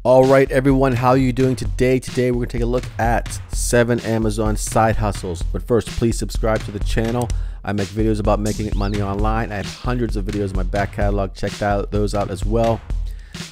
All right, everyone, how are you doing today? Today, we're going to take a look at 7 Amazon side hustles. But first, please subscribe to the channel. I make videos about making money online. I have hundreds of videos in my back catalog. Check those out as well.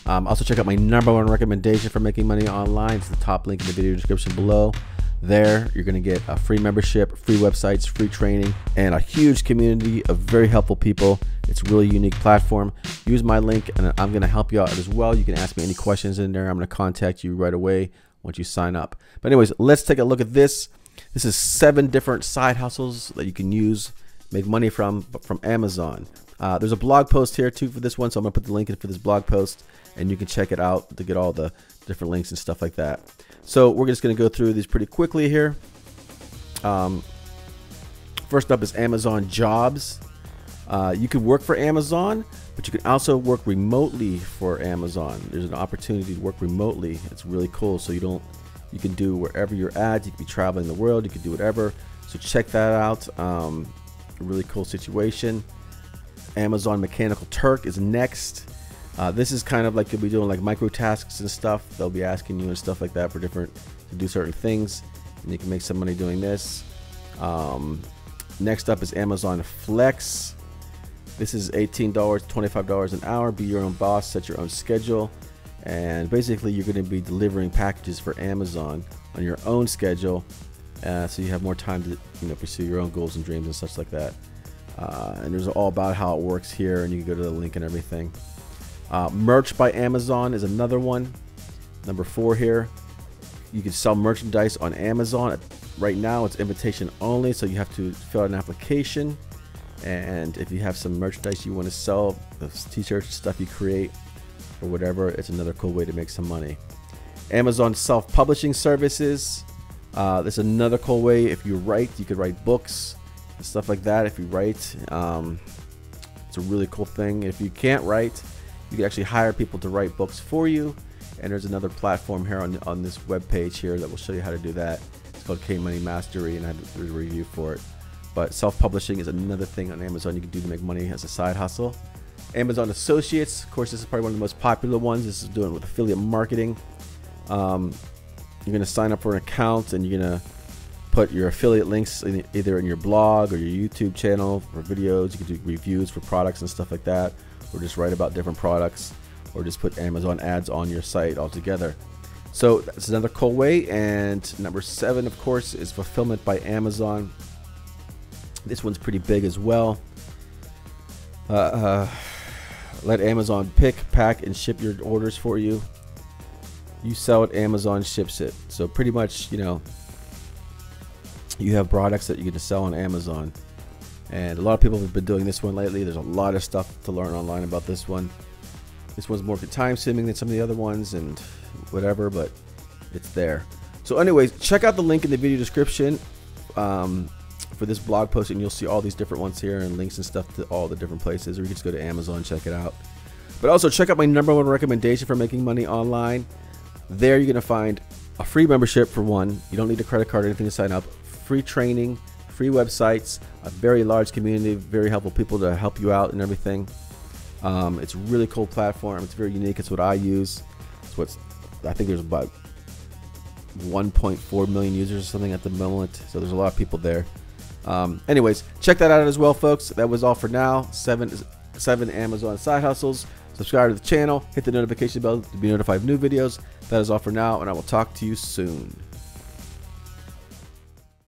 Also, check out my #1 recommendation for making money online. It's the top link in the video description below. There, you're going to get a free membership, free websites, free training, and a huge community of very helpful people. It's a really unique platform. Use my link and I'm going to help you out as well. You can ask me any questions in there. I'm going to contact you right away once you sign up. But anyways, let's take a look at this. This is 7 different side hustles that you can use, make money from Amazon. There's a blog post here too for this one, so I'm going to put the link in for this blog post and you can check it out to get all the different links and stuff like that. So we're just going to go through these pretty quickly here. First up is Amazon Jobs. You can work for Amazon, but you can also work remotely for Amazon. There's an opportunity to work remotely. It's really cool. So you can do wherever you're at. You can be traveling the world. You can do whatever. So check that out. A really cool situation. Amazon Mechanical Turk is next. This is kind of like you'll be doing like micro tasks and stuff. They'll be asking you and stuff like that for to do certain things, and you can make some money doing this. Next up is Amazon Flex. This is $18 to $25 an hour. Be your own boss, set your own schedule, and basically you're going to be delivering packages for Amazon on your own schedule, so you have more time to pursue your own goals and dreams and such like that. And there's all about how it works here, and you can go to the link and everything. Merch by Amazon is another one. Number 4 here. You can sell merchandise on Amazon. Right now it's invitation only, so you have to fill out an application. And if you have some merchandise you want to sell, those t-shirts, stuff you create or whatever, it's another cool way to make some money. Amazon self-publishing services. This is another cool way. If you write, you could write books and stuff like that. If you write, it's a really cool thing. If you can't write, you can actually hire people to write books for you. And there's another platform here on this web page here that will show you how to do that. It's called K-Money Mastery, and I have a review for it. But self-publishing is another thing on Amazon you can do to make money as a side hustle. Amazon Associates, of course, this is probably one of the most popular ones. This is doing with affiliate marketing. You're going to sign up for an account, and you're going to put your affiliate links either in your blog or your YouTube channel for videos. You can do reviews for products and stuff like that, or just write about different products, or just put Amazon ads on your site altogether. So that's another cool way. And number 7, of course, is Fulfillment by Amazon. This one's pretty big as well. Let Amazon pick, pack, and ship your orders for you. You sell it, Amazon ships it. So pretty much, you have products that you can sell on Amazon. And a lot of people have been doing this one lately. There's a lot of stuff to learn online about this one. This one's more time consuming than some of the other ones and whatever, but it's there. So anyways, check out the link in the video description for this blog post, and you'll see all these different ones here and links and stuff to all the different places, or you can just go to Amazon and check it out. But also check out my #1 recommendation for making money online. There you're going to find a free membership for one. You don't need a credit card or anything to sign up. Free training, free websites, a very large community, very helpful people to help you out and everything. It's a really cool platform. It's very unique. It's what I use. I think there's about 1.4 million users or something at the moment. So there's a lot of people there. Anyways, check that out as well, folks. That was all for now. 7 Amazon side hustles. Subscribe to the channel. Hit the notification bell to be notified of new videos. That is all for now, and I will talk to you soon.